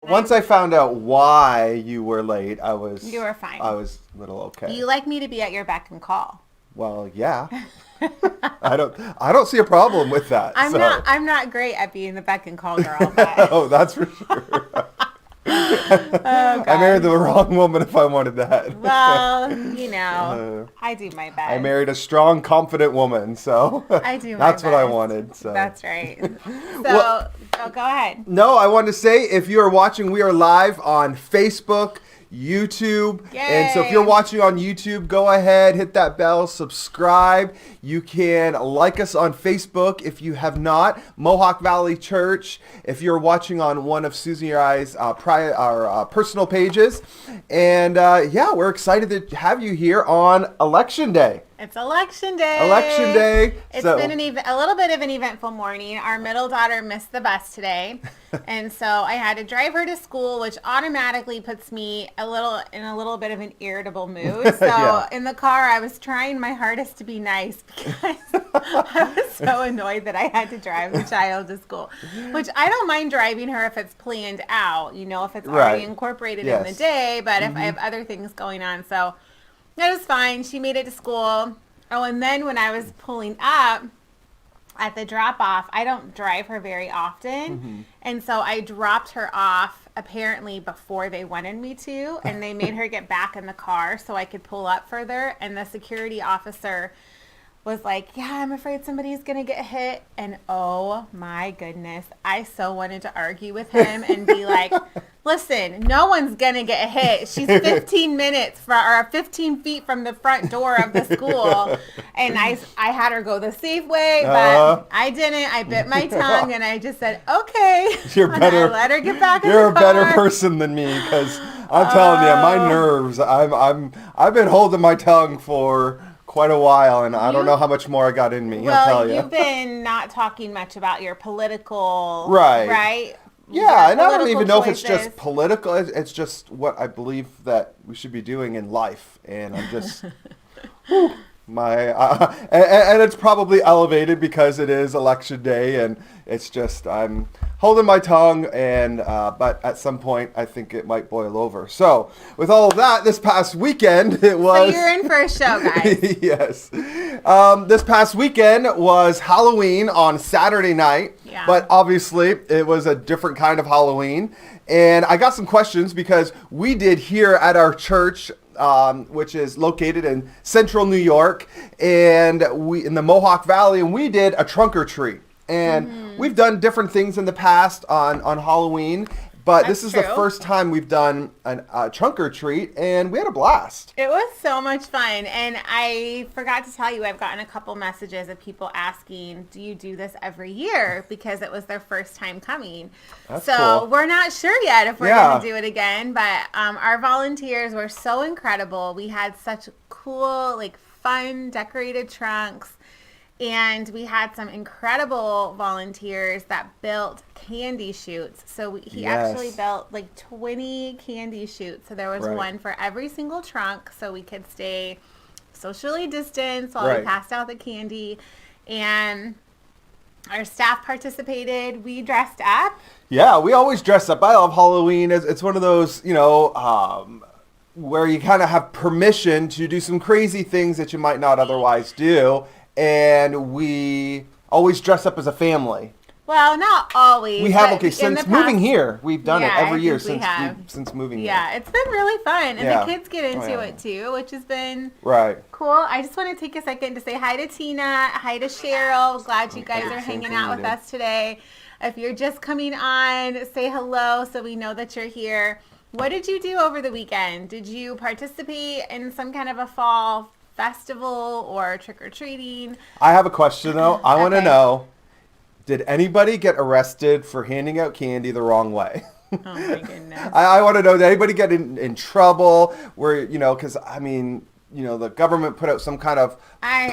Once I found out why you were late, You were fine. I was a little okay. You like me to be at your beck and call. Well, yeah. I don't see a problem with that. I'm not great at being the beck and call girl, but Oh, that's for sure. oh, I married God. the wrong woman if I wanted that. Well, I do my best. I married a strong, confident woman, so I do my that's what I best. wanted. So That's right. So, Well- go ahead. No, I wanted to say if you are watching, we are live on Facebook, YouTube. And so if you're Yay. watching on YouTube, go ahead, hit that bell, subscribe. You can like us on Facebook if you have not. Mohawk Valley Church, if you're watching on one of Susie or I's personal pages. And yeah, we're excited to have you here on Election Day. It's election day. Election Day. It's So- been a little bit of an eventful morning. Our middle daughter missed the bus today, and so I had to drive her to school, which automatically puts me in a little bit of an irritable mood. So Yeah. in the car, I was trying my hardest to be nice because I was so annoyed that I had to drive the child to school. Which I don't mind driving her if it's planned out, if it's already Right. incorporated Yes. in the day. But if I have other things going on, so. That was fine. She made it to school. Oh, and then when I was pulling up at the drop-off, I don't drive her very often. And so I dropped her off apparently before they wanted me to, and they made her get back in the car so I could pull up further. And the security officer was like, yeah, I'm afraid somebody's going to get hit. And oh my goodness, I so wanted to argue with him and be like, listen, no one's going to get hit. She's 15 feet from the front door of the school. And I had her go the safe way, but I didn't. I bit my tongue and I just said, okay. You're And better. I let her get back in You're the a better car. person than me because I'm telling you, my nerves. I've been holding my tongue for quite a while, and I don't know how much more I got in me. I'll tell Well, you. you've been not talking much about your political, Right. Right? Yeah, Your and I don't political even know if it's choices. just political. It's just what I believe that we should be doing in life, and I'm just whew, and it's probably elevated because it is election day, and it's just I'm holding my tongue, and but at some point I think it might boil over. So with all of that, this past weekend it So was. you're in for a show, guys. Yes. This past weekend was Halloween on Saturday night, Yeah. but obviously it was a different kind of Halloween. And I got some questions because we did here at our church, which is located in central New York, and we in the Mohawk Valley, and we did a trunk or treat. And we've done different things in the past on Halloween, but this That's is the true. first time we've done a trunk or treat, and we had a blast. It was so much fun. And I forgot to tell you, I've gotten a couple messages of people asking, do you do this every year? Because it was their first time coming. That's so cool. we're not sure yet if we're Yeah. going to do it again. But our volunteers were so incredible. We had such cool, fun, decorated trunks. And we had some incredible volunteers that built candy chutes. So he Yes. actually built 20 candy chutes. So there was Right. one for every single trunk so we could stay socially distanced while Right. we passed out the candy. And our staff participated. We dressed up. Yeah, we always dress up. I love Halloween. It's one of those, where you kind of have permission to do some crazy things that you might not otherwise do. And we always dress up as a family. Well, not always. We have, but in since the moving past- here, we've done it Yeah, I every year think we have. since moving here. Yeah, it's been really fun. And Yeah. the kids get into yeah. it too, which has been Right. cool. I just want to take a second to say hi to Tina, hi to Cheryl. Glad you guys are Same hanging thing out you with do. us today. If you're just coming on, say hello so we know that you're here. What did you do over the weekend? Did you participate in some kind of a fall festival or trick-or-treating? I have a question, though. I want to Okay. know, did anybody get arrested for handing out candy the wrong way? Oh my goodness. I want to know, did anybody get in trouble where, because, the government put out some kind of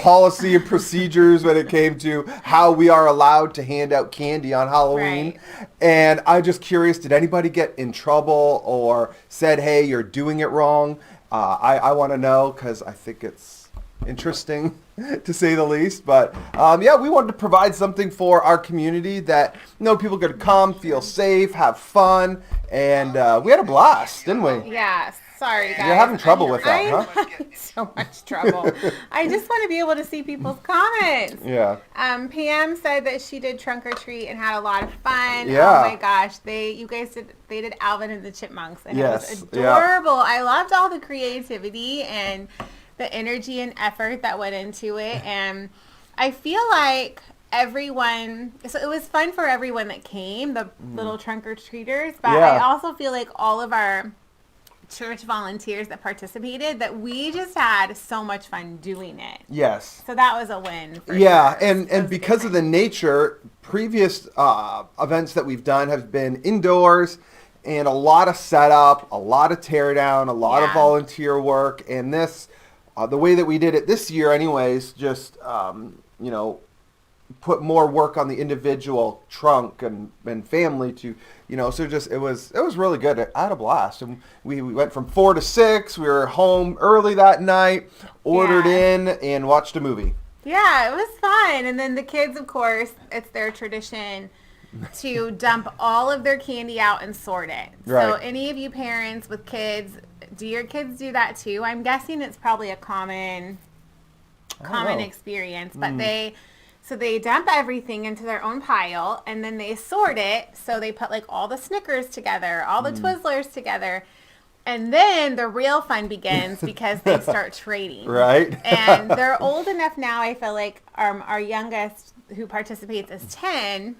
policy and procedures when it came to how we are allowed to hand out candy on Halloween. Right. And I'm just curious, did anybody get in trouble or said, hey, you're doing it wrong? I want to know because I think it's interesting to say the least. But yeah, we wanted to provide something for our community that people could come, feel safe, have fun, and we had a blast, didn't we? Yeah. Sorry, guys. You're having trouble with that, I'm huh? having so much trouble. I just want to be able to see people's comments. Yeah. Pam said that she did trunk or treat and had a lot of fun. Yeah. Oh my gosh, they did Alvin and the Chipmunks, and Yes, it was yeah. adorable. I loved all the creativity and the energy and effort that went into it, and I feel like everyone, so it was fun for everyone that came, the little trunk or treaters, but Yeah. I also feel like all of our church volunteers that participated, that we just had so much fun doing it. Yes. So that was a win. Yeah, sure. and because of the nature, previous events that we've done have been indoors, and a lot of setup, a lot of tear down, a lot of volunteer work, and this, the way that we did it this year anyways, just, put more work on the individual trunk and family to, so just, it was really good. I had a blast. And we went from 4 to 6. We were home early that night, ordered in, and watched a movie. Yeah, it was fun. And then the kids, of course, it's their tradition to dump all of their candy out and sort it. Right. So any of you parents with kids, do your kids do that too? I'm guessing it's probably a common experience, but they dump everything into their own pile, and then they sort it. So they put like all the Snickers together, all the Twizzlers together, and then the real fun begins because they start trading. Right. And they're old enough now. I feel like our youngest who participates is 10.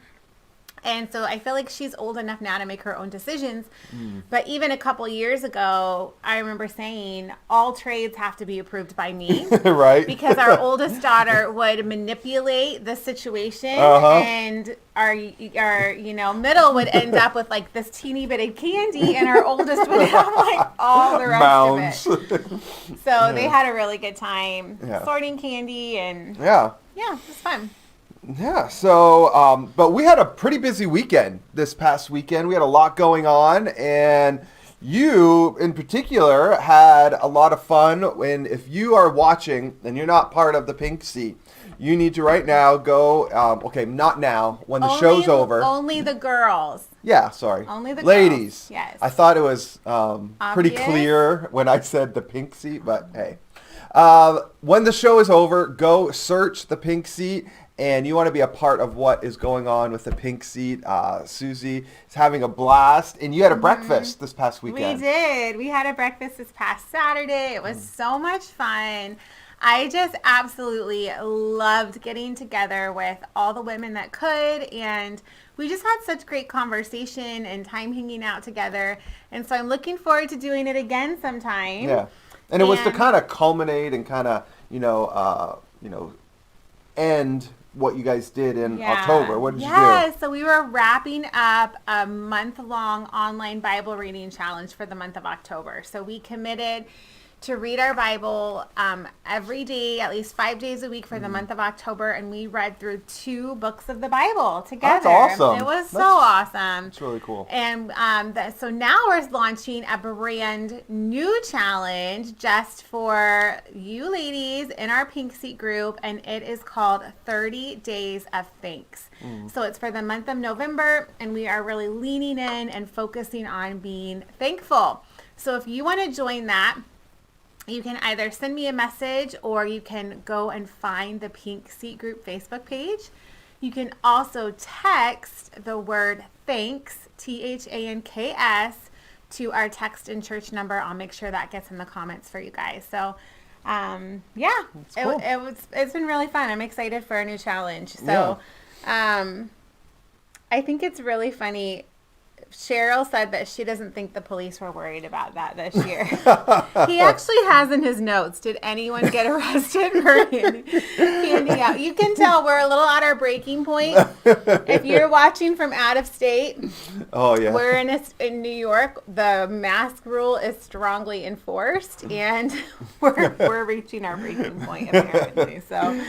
And so I feel like she's old enough now to make her own decisions. But even a couple years ago, I remember saying all trades have to be approved by me. Right. Because our oldest daughter would manipulate the situation, and our middle would end up with like this teeny bit of candy, and our oldest would have like all the rest of it. So they had a really good time sorting candy, and it was fun. Yeah, so, but we had a pretty busy weekend this past weekend. We had a lot going on, and you, in particular, had a lot of fun. And if you are watching and you're not part of the Pink Seat, you need to right now go, not now, when the show's over. Only the girls. Yeah, sorry. Only the ladies. Girls. Yes. I thought it was pretty clear when I said the Pink Seat, but hey. When the show is over, go search the Pink Seat. And you want to be a part of what is going on with the Pink Seat. Susie is having a blast. And you had a breakfast this past weekend. We did. We had a breakfast this past Saturday. It was so much fun. I just absolutely loved getting together with all the women that could. And we just had such great conversation and time hanging out together. And so I'm looking forward to doing it again sometime. Yeah. And it was to kind of culminate and kind of, end what you guys did in October. What did you do? Yeah, so we were wrapping up a month-long online Bible reading challenge for the month of October. So we committed to read our Bible every day, at least 5 days a week for the month of October, and we read through 2 books of the Bible together. That's awesome. It was so awesome. It's really cool. And so now we're launching a brand new challenge just for you ladies in our Pink Seat group, and it is called 30 Days of Thanks. So it's for the month of November, and we are really leaning in and focusing on being thankful. So if you want to join that, you can either send me a message or you can go and find the Pink Seat Group Facebook page. You can also text the word thanks, THANKS, to our text and church number. I'll make sure that gets in the comments for you guys. So, cool. It's been really fun. I'm excited for a new challenge. So, I think it's really funny. Cheryl said that she doesn't think the police were worried about that this year. He actually has in his notes, did anyone get arrested for handing out? You can tell we're a little at our breaking point. If you're watching from out of state, we're in New York. The mask rule is strongly enforced, and we're reaching our breaking point apparently. So.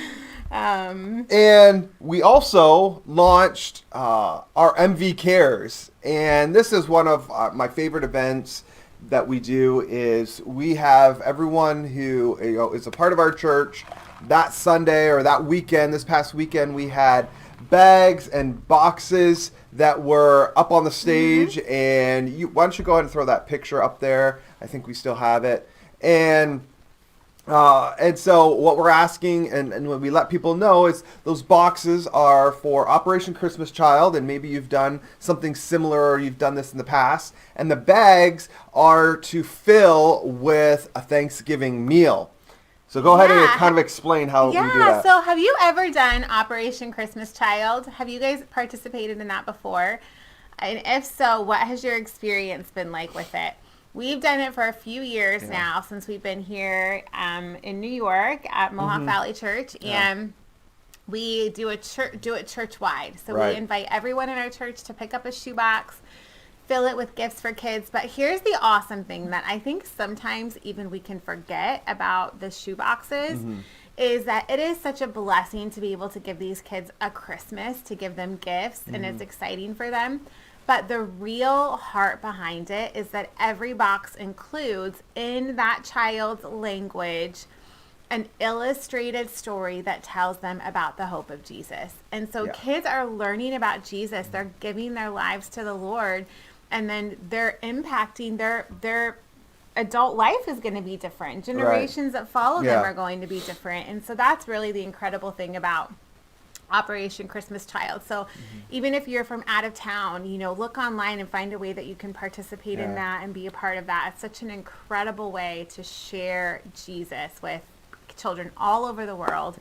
And we also launched our MV Cares, and this is one of my favorite events that we do is we have everyone who is a part of our church that Sunday or that weekend. This past weekend, we had bags and boxes that were up on the stage. And why don't you go ahead and throw that picture up there? I think we still have it. And so what we're asking and when we let people know is those boxes are for Operation Christmas Child, and maybe you've done something similar or you've done this in the past. And the bags are to fill with a Thanksgiving meal. So go ahead and kind of explain how we do that. So have you ever done Operation Christmas Child? Have you guys participated in that before? And if so, what has your experience been like with it? We've done it for a few years now since we've been here in New York at Mohawk Valley Church, and we do it church-wide. So we invite everyone in our church to pick up a shoebox, fill it with gifts for kids. But here's the awesome thing that I think sometimes even we can forget about the shoeboxes is that it is such a blessing to be able to give these kids a Christmas, to give them gifts, and it's exciting for them. But the real heart behind it is that every box includes, in that child's language, an illustrated story that tells them about the hope of Jesus. And so kids are learning about Jesus. They're giving their lives to the Lord, and then they're impacting their adult life is going to be different. Generations that follow them are going to be different. And so that's really the incredible thing about Operation Christmas Child. So even if you're from out of town, look online and find a way that you can participate in that and be a part of that. It's such an incredible way to share Jesus with children all over the world.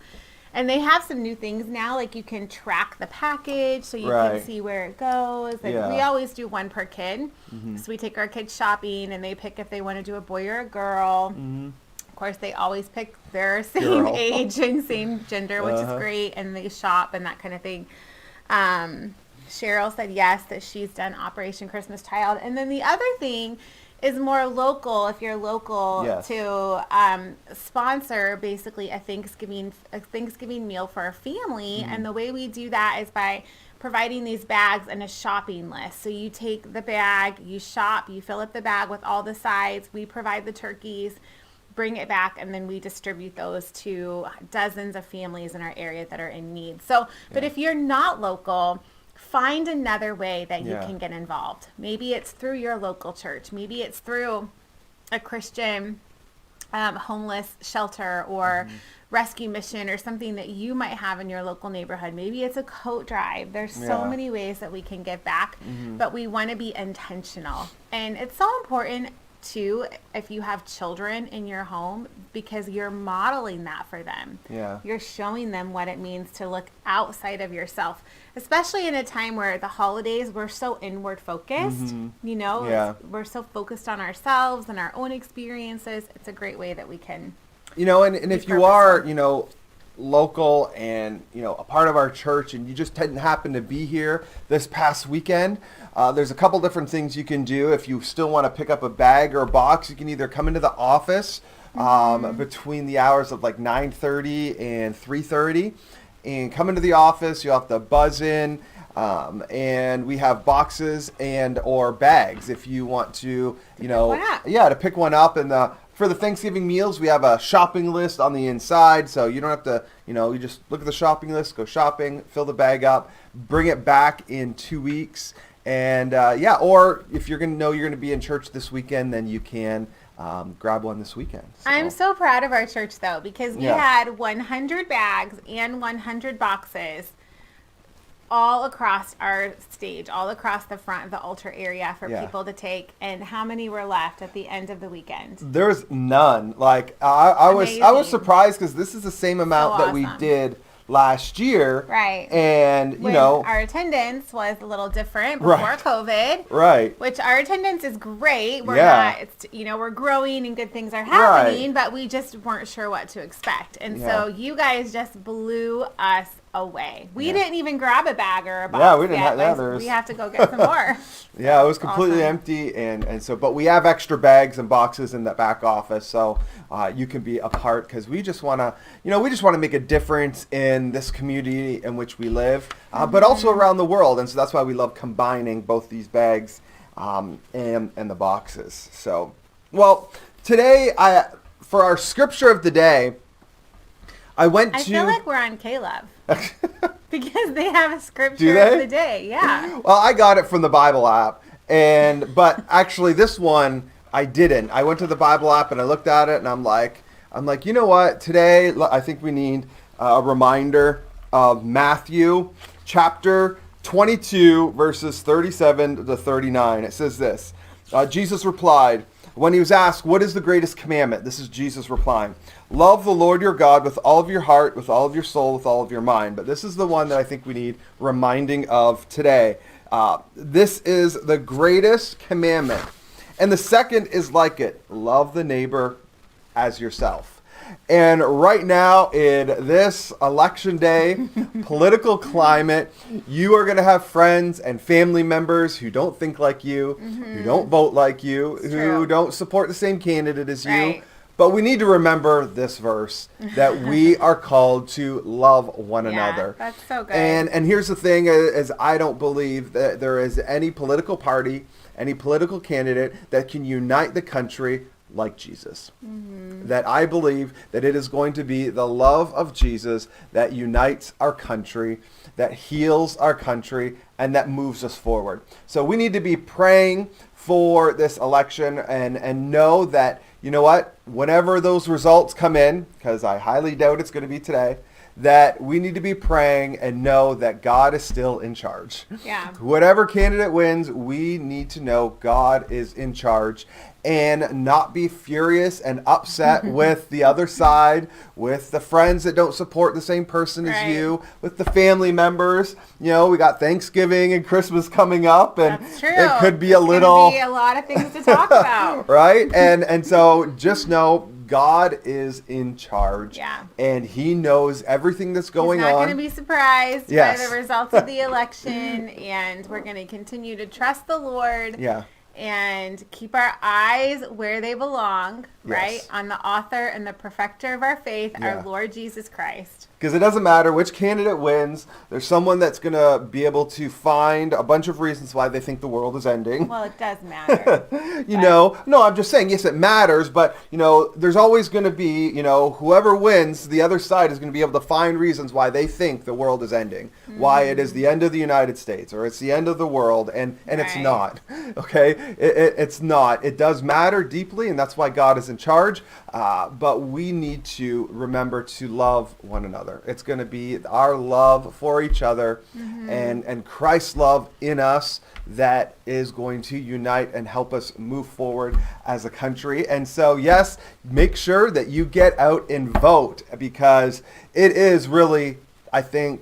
And they have some new things now, like you can track the package so you can see where it goes. And we always do one per kid. So we take our kids shopping and they pick if they want to do a boy or a girl. Of course, they always pick their same age and same gender, which is great, and they shop and that kind of thing. Cheryl said yes, that she's done Operation Christmas Child. And then the other thing is more local, if you're local, to sponsor basically a Thanksgiving meal for a family. And the way we do that is by providing these bags and a shopping list. So you take the bag, you shop, you fill up the bag with all the sides, we provide the turkeys, bring it back, and then we distribute those to dozens of families in our area that are in need. So, but if you're not local, find another way that you can get involved. Maybe it's through your local church. Maybe it's through a Christian homeless shelter or rescue mission or something that you might have in your local neighborhood. Maybe it's a coat drive. There's so many ways that we can give back, but we want to be intentional. And it's so important too, if you have children in your home, because you're modeling that for them. You're showing them what it means to look outside of yourself, especially in a time where the holidays, we're so inward focused, we're so focused on ourselves and our own experiences. It's a great way that we can, and if you are, local and a part of our church and you just didn't happen to be here this past weekend, there's a couple different things you can do. If you still want to pick up a bag or a box, you can either come into the office between the hours of like 9:30 and 3:30 and come into the office. You'll have to buzz in and we have boxes and or bags if you want to to pick one up. And for the Thanksgiving meals, we have a shopping list on the inside, so you don't have to, you just look at the shopping list, go shopping, fill the bag up, bring it back in 2 weeks, and or if you're going to be in church this weekend, then you can grab one this weekend. So. I'm so proud of our church, though, because we had 100 bags and 100 boxes all across our stage, all across the front of the altar area for people to take. And how many were left at the end of the weekend? There's none. Like I was surprised because this is the same amount that we did last year. Right. And, our attendance was a little different before COVID. Right. Which our attendance is great. We're not, we're growing and good things are happening, but we just weren't sure what to expect. And so you guys just blew us away. We didn't even grab a bag or a box. Yeah, we didn't have we have to go get some more. Yeah, it was completely empty, and so, but we have extra bags and boxes in the back office, so you can be a part, because we just want to, make a difference in this community in which we live, but also around the world, and so that's why we love combining both these bags and the boxes. So, well, today for our scripture of the day, I feel like we're on Caleb. Because they have a scripture Do they? of the day. Yeah. Well, I got it from the Bible app, but actually this one I didn't. I went to the Bible app and I looked at it and I'm like, you know what? Today I think we need a reminder of Matthew chapter 22 verses 37 to 39. It says this. Jesus replied, when he was asked, what is the greatest commandment? This is Jesus replying. Love the Lord your God with all of your heart, with all of your soul, with all of your mind. But this is the one that I think we need reminding of today. This is the greatest commandment. And the second is like it. Love the neighbor as yourself. And right now, in this election day political climate, you are going to have friends and family members who don't think like you, who don't vote like you, who don't support the same candidate as you. But we need to remember this verse, that we are called to love one another. That's so good. And here's the thing, is I don't believe that there is any political party, any political candidate that can unite the country like Jesus. That I believe that it is going to be the love of Jesus that unites our country, that heals our country, and that moves us forward. So we need to be praying for this election and know that, you know what, whenever those results come in, because I highly doubt it's going to be today, that we need to be praying and know that God is still in charge. Yeah. Whatever candidate wins, we need to know God is in charge and not be furious and upset with the other side, with the friends that don't support the same person as you, with the family members. You know, we got Thanksgiving and Christmas coming up, and that's true. It could be It's a little be a lot of things to talk about. Right? And so just know God is in charge. Yeah. And he knows everything that's going on. He's not going to be surprised by the results of the election, and we're going to continue to trust the Lord. Yeah. And keep our eyes where they belong, right? Yes. On the author and the perfecter of our faith, our Lord Jesus Christ. Because it doesn't matter which candidate wins. There's someone that's going to be able to find a bunch of reasons why they think the world is ending. Well, it does matter. No, I'm just saying, yes, it matters. But, there's always going to be, whoever wins, the other side is going to be able to find reasons why they think the world is ending. Why it is the end of the United States or it's the end of the world. And it's not. Okay? It's not. It does matter deeply, and that's why God is in charge. But we need to remember to love one another. It's going to be our love for each other and Christ's love in us that is going to unite and help us move forward as a country. And so, yes, make sure that you get out and vote, because it is really, I think,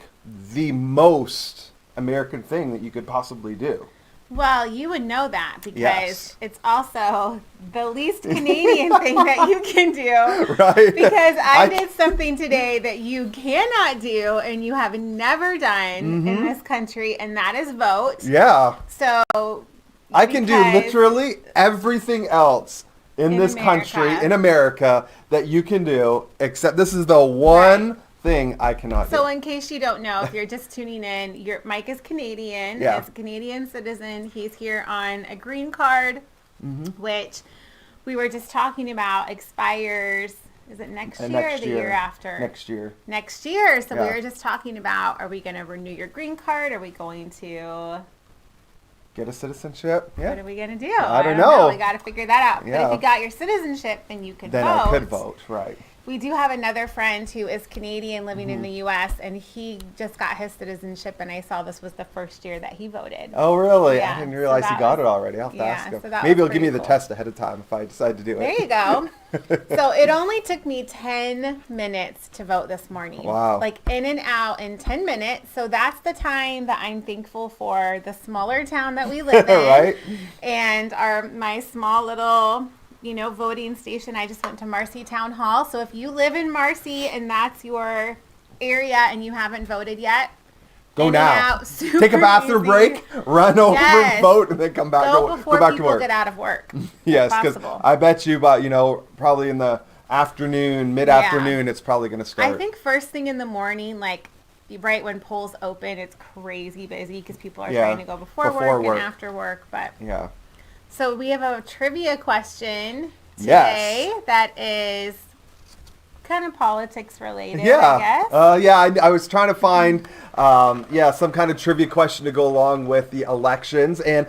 the most American thing that you could possibly do. Well, you would know that because it's also the least Canadian thing that you can do. Right. Because I did something today that you cannot do and you have never done in this country, and that is vote. Yeah. So I can do literally everything else in this country, in America, that you can do, except this is the one thing I cannot do. So in case you don't know, if you're just tuning in, Mike is Canadian. As a Canadian citizen, he's here on a green card, which we were just talking about expires, is it next year or the year after? Next year. Next year. So we were just talking about, are we going to renew your green card? Are we going to get a citizenship? Yeah. What are we going to do? I don't know. We got to figure that out. Yeah. But if you got your citizenship, then you could vote. Then I could vote, right. We do have another friend who is Canadian living in the U.S., and he just got his citizenship, and I saw this was the first year that he voted. Oh, really? Yeah, I didn't realize he got it already. I'll have to ask him. So maybe he'll give me the test ahead of time if I decide to do it. There you go. So it only took me 10 minutes to vote this morning. Wow. Like in and out in 10 minutes. So that's the time that I'm thankful for the smaller town that we live in. Right. And my small little voting station. I just went to Marcy Town Hall. So if you live in Marcy and that's your area and you haven't voted yet, go now. Take a bathroom break, run over, vote, and then come back. Go before back to people work. get out of work. Yes, because I bet you about probably in the afternoon, mid-afternoon, it's probably going to start. I think first thing in the morning, like right when polls open, it's crazy busy because people are trying to go before work and after work. But So we have a trivia question today Yes. that is kind of politics related, Yeah. I guess. I was trying to find, some kind of trivia question to go along with the elections. And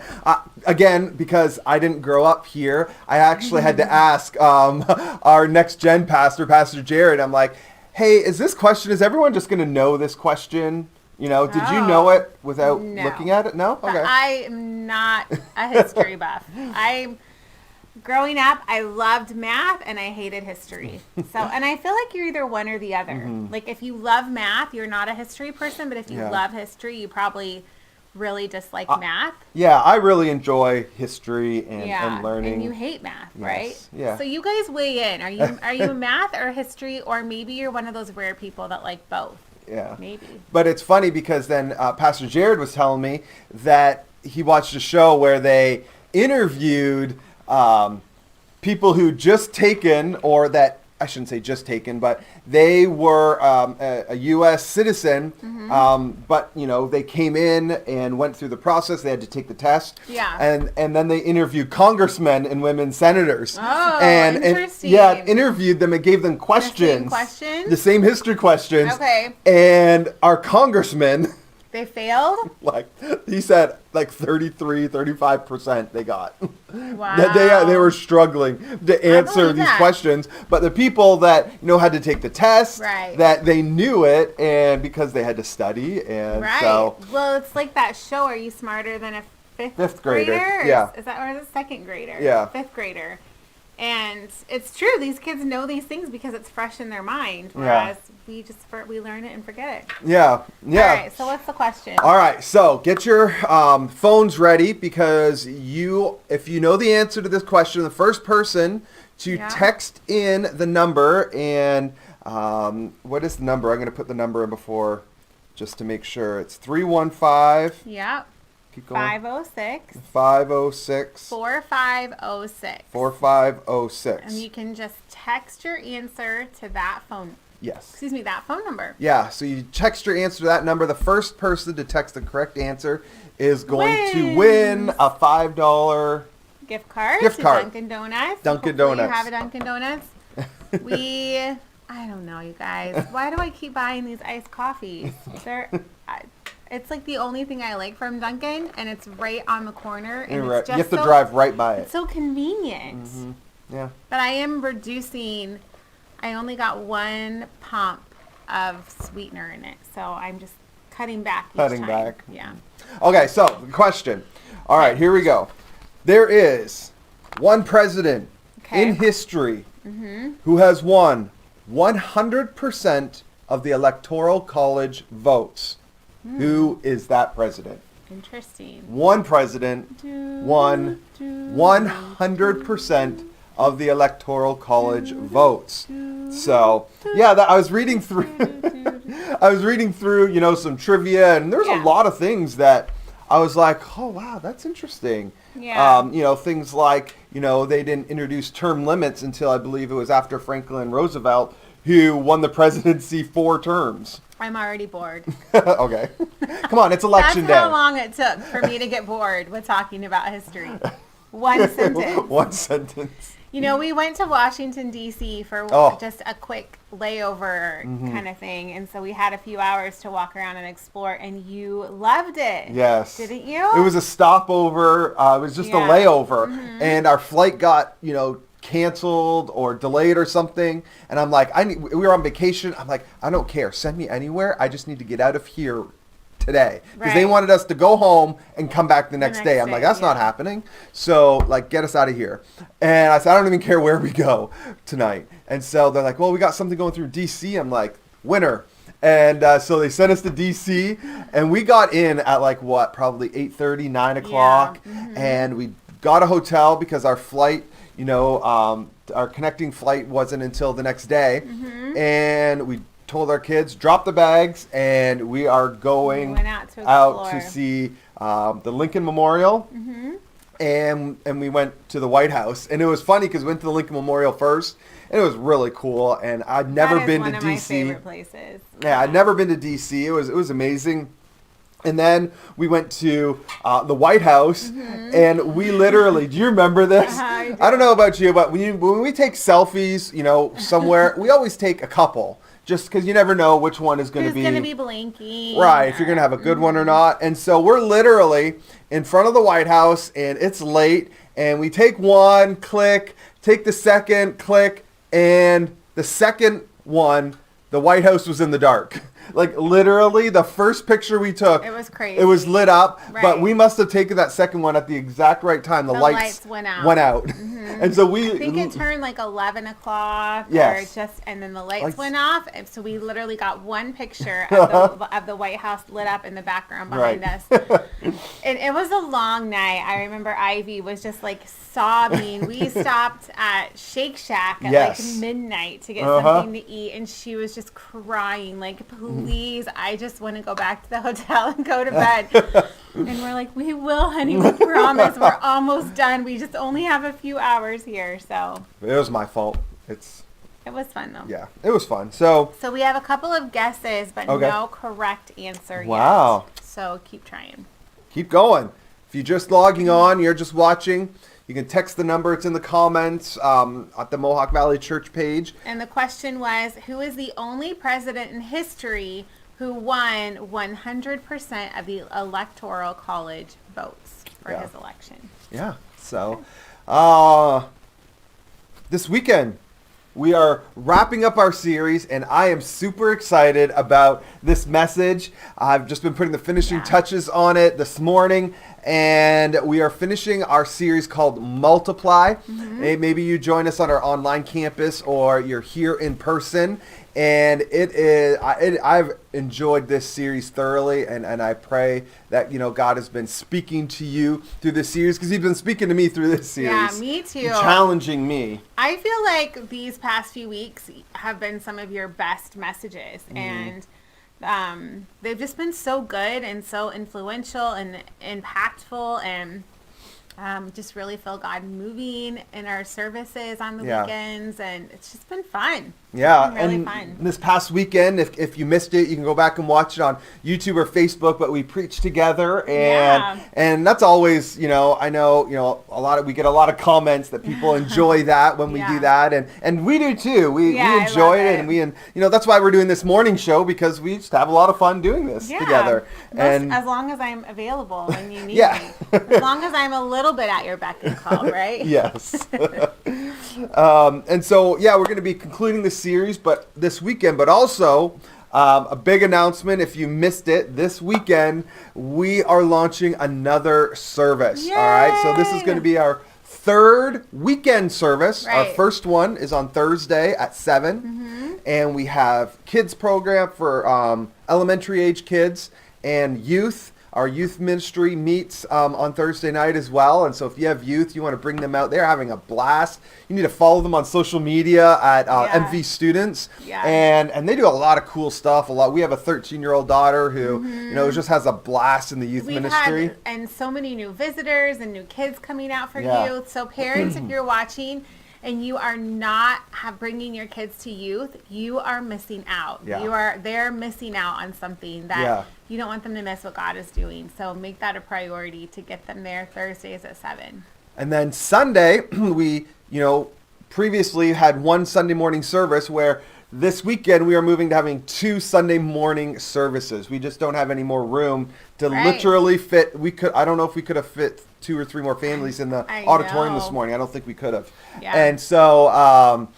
again, because I didn't grow up here, I actually had to ask our next gen pastor, Pastor Jared. I'm like, hey, is everyone just going to know this question? You know, did you know it without No. looking at it? No? But Okay. I am not a history buff. Growing up, I loved math and I hated history. So, and I feel like you're either one or the other. Mm-hmm. Like if you love math, you're not a history person, but if you Yeah. love history, you probably really dislike math. Yeah, I really enjoy history and learning. And you hate math, Yes, right? yeah. So you guys weigh in. Are you math or history, or maybe you're one of those rare people that like both? Yeah. Maybe. But it's funny because then Pastor Jared was telling me that he watched a show where they interviewed people who just taken, or that, I shouldn't say just taken, but they were a U.S. citizen, but, you know, they came in and went through the process. They had to take the test. Yeah. And then they interviewed congressmen and women senators. Oh, and interesting. Interviewed them and gave them questions. questions? The same history questions. Okay. And our congressmen... They failed? Like he said, like 35% they got. Wow. They were struggling to answer believe these that. questions, but the people that had to take the test, Right. that they knew it, and because they had to study, and Right. so Well, it's like that show, Are You Smarter Than a Fifth grader, Or yeah. Is that, or is it second grader? Yeah. Fifth grader. And it's true. These kids know these things because it's fresh in their mind. Yeah. Whereas we learn it and forget it. yeah. All right. So what's the question? All right, so get your phones ready, because if you know the answer to this question, the first person to Yeah. text in the number, and what is the number? I'm going to put the number in before, just to make sure. It's 315. Yep. Keep going. 506 506 4506. 4506. And you can just text your answer to that phone. Yes. Excuse me, that phone number. Yeah, so you text your answer to that number. The first person to text the correct answer is going to win a $5 Gift card Gift to card. Dunkin' Donuts. Dunkin' Hopefully Donuts. You have a Dunkin' Donuts. I don't know, you guys. Why do I keep buying these iced coffees? It's like the only thing I like from Dunkin', and it's right on the corner. And You're it's right. just You have to so, drive right by it. It's so convenient. Yeah. But I am reducing. I only got one pump of sweetener in it, so I'm just cutting back each Cutting time. back. Yeah. Okay, so the question. All right, here we go. There is one president Okay. in history who has won 100% of the Electoral College votes. Who is that president? Interesting. One president won 100% of the Electoral College votes. So, yeah, I was reading through some trivia, and there's a Yeah. lot of things that I was like, oh, wow, that's interesting. Yeah. Things like, they didn't introduce term limits until I believe it was after Franklin Roosevelt, who won the presidency 4 terms. I'm already bored. Okay. Come on, it's election That's day. how long it took for me to get bored with talking about history. One sentence. One sentence. We went to Washington, D.C. for Oh. just a quick layover kind of thing. And so we had a few hours to walk around and explore, and you loved it. Yes. Didn't you? It was a stopover. It was just a Yeah. layover. And our flight got, canceled or delayed or something. And I'm like, we were on vacation. I'm like, I don't care. Send me anywhere. I just need to get out of here today. Because they Right. wanted us to go home and come back the next next day. I'm day, like, that's not yeah. happening. So, get us out of here. And I said, I don't even care where we go tonight. And so they're like, well, we got something going through D.C. I'm like, winner. And so they sent us to D.C. And we got in at probably 8:30, 9 o'clock. And we got a hotel because our flight, our connecting flight wasn't until the next day. And we told our kids, drop the bags, and we are going We went out to out to explore. see the Lincoln Memorial. And we went to the White House. And it was funny because we went to the Lincoln Memorial first. And it was really cool. And I'd never That is been one to of my D.C. favorite places. Yeah, I'd never been to D.C. It was amazing. And then we went to the White House, and we literally, do you remember this? I do. I don't know about you, but when we take selfies, somewhere, we always take a couple, just because you never know which one is going to Who's going to be blinking? right, if you're going to have a good one or not. And so we're literally in front of the White House, and it's late, and we take one, click, take the second, click, and the second one, the White House was in the dark. Like literally the first picture we took, It was crazy. it was lit up, Right. but we must have taken that second one at the exact right time. The lights went out. And so I think it turned like 11 o'clock Yes. and then the lights Lights- went off. And so we literally got one picture of the White House lit up in the background behind Right. us. And it was a long night. I remember Ivy was just like sobbing. We stopped at Shake Shack at Yes. like midnight to get Uh-huh. something to eat. And she was just crying like, please, I just want to go back to the hotel and go to bed. And we're like, we will, honey. We promise. We're almost done. We just only have a few hours here. So it was my fault. it was fun, though. Yeah, it was fun. So So we have a couple of guesses, but Okay. no correct answer Wow. yet. So keep trying. keep going. If you're just logging on, you're just watching, you can text the number. It's in the comments at the Mohawk Valley Church page. And the question was, who is the only president in history who won 100% of the Electoral College votes for Yeah. his election? Yeah. So this weekend, we are wrapping up our series, and I am super excited about this message. I've just been putting the finishing touches on it this morning, and we are finishing our series called Multiply. Hey, maybe you join us on our online campus, or you're here in person. And I've enjoyed this series thoroughly, and I pray that God has been speaking to you through this series, because He's been speaking to me through this series. Yeah, me too. Challenging me. I feel like these past few weeks have been some of your best messages, and they've just been so good and so influential and impactful, and just really feel God moving in our services on the weekends, and it's just been fun. Yeah, It's been really and fun. this past weekend, if you missed it, you can go back and watch it on YouTube or Facebook. But we preached together, and that's always, I know, we get a lot of comments that people enjoy that when we do that, and we do too. We enjoy it, and that's why we're doing this morning show, because we just have a lot of fun doing this together. And as long as I'm available when you need Yeah. me, as long as I'm a little bit at your beck and call, right? Yes. And so, we're going to be concluding the series, but this weekend, but also a big announcement. If you missed it, this weekend we are launching another service. Yay! All right. So this is going to be our third weekend service. Our Right. first one is on Thursday at 7, and we have kids program for elementary age kids and youth. Our youth ministry meets on Thursday night as well. And so if you have youth, you want to bring them out. They're having a blast. You need to follow them on social media at MV Students. Yeah. And they do a lot of cool stuff. We have a 13-year-old daughter who, just has a blast in the youth ministry. And so many new visitors and new kids coming out for Yeah. youth. So parents, if you're watching and you are not bringing your kids to youth, you are missing out. Yeah. They're missing out on something that you don't want them to miss what God is doing. So make that a priority to get them there Thursdays at 7. And then Sunday, we, previously had one Sunday morning service, where this weekend we are moving to having 2 Sunday morning services. We just don't have any more room to literally fit. I don't know if we could have fit 2 or 3 more families in the auditorium this morning. I don't think we could have. Yeah. And so,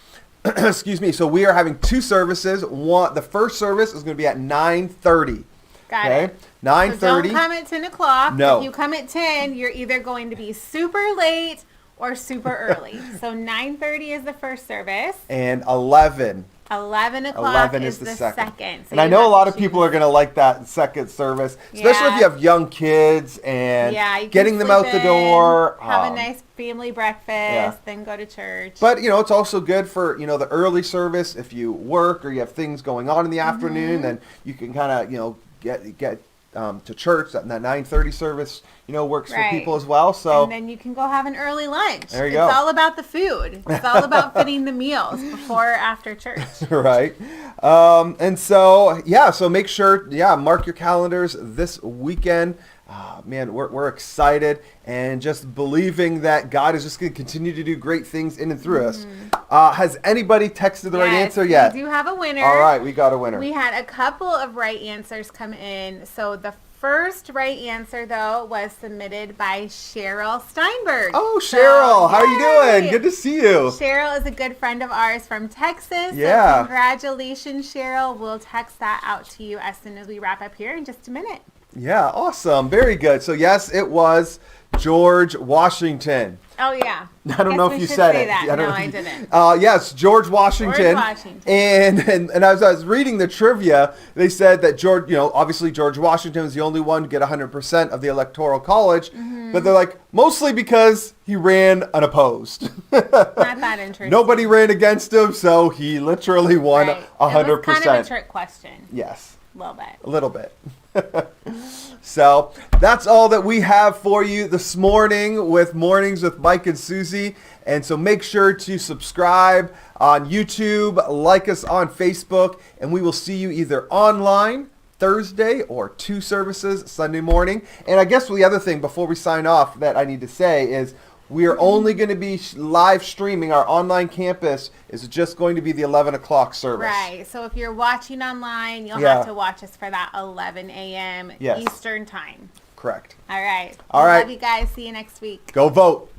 excuse me. So we are having 2 services. The first service is going to be at 9:30. Got it. 9:30. So don't come at 10 o'clock. No. If you come at 10, you're either going to be super late or super early. So 9:30 is the first service. And 11. 11 o'clock 11 is the second. So and I you know a have lot to of people choose. are going to like that second service, especially if you have young kids and you can getting them sleep out the in, door. have a nice family breakfast, then go to church. But, it's also good for, the early service. If you work or you have things going on in the afternoon, then you can kind of, get to church. That 9:30 service, works for Right. people as well. So And then you can go have an early lunch. There you It's go. all about the food. It's all about fitting the meals before or after church. right. And so, so make sure, mark your calendars this weekend. Man, we're excited and just believing that God is just going to continue to do great things in and through us. Has anybody texted the right answer yet? We do have a winner. All right, we got a winner. We had a couple of right answers come in. So the first right answer, though, was submitted by Cheryl Steinberg. Oh, Cheryl, how are you yay! doing? Good to see you. Cheryl is a good friend of ours from Texas. Yeah. So congratulations, Cheryl. We'll text that out to you as soon as we wrap up here in just a minute. Yeah, awesome. Very good. So, yes, it was George Washington. Oh, yeah. I don't know if you said it. That. I don't No, know I if you- didn't. Yes, George Washington. George Washington. And as I was reading the trivia, they said that obviously George Washington was the only one to get 100% of the Electoral College. Mm-hmm. But they're like, mostly because he ran unopposed. Not that interesting. Nobody ran against him, so he literally won Right. 100%. It was kind of a trick question. Yes. A little bit. A little bit. So that's all that we have for you this morning with Mornings with Mike and Susie. And so make sure to subscribe on YouTube, like us on Facebook, and we will see you either online Thursday or 2 services Sunday morning. And I guess the other thing before we sign off that I need to say is we are only going to be live streaming. Our online campus is just going to be the 11 o'clock service. Right. So if you're watching online, you'll Yeah. have to watch us for that 11 a.m. Yes. Eastern time. Correct. All right. All right. Love you guys. See you next week. Go vote.